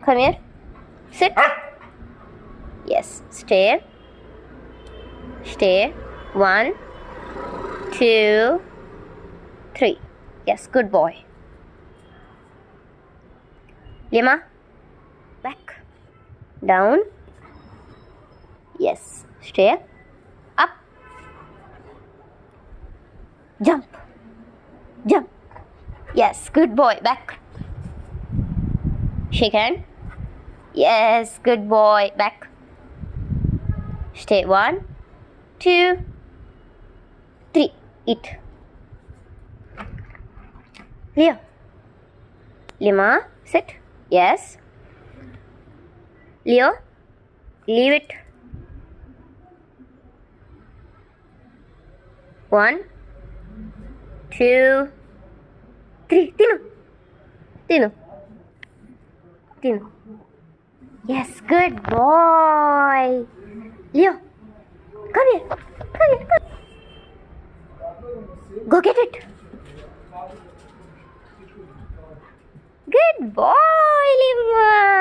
Come here. Sit. Yes. Stay. Stay. 1, 2, 3. Yes, good boy. Lima, back, down. Yes, stay. Up. Jump. Jump. Yes, good boy. Back. Shake hand. Yes, good boy. Back. Stay. 1, 2, 3. Eat. Leo. Lima, sit. Yes. Leo, leave it. 1, 2, 3. Tinu. Tinu. Tinu. Yes, good boy. Leo, come here. Come here. Come. Go get it. Good boy, Lima.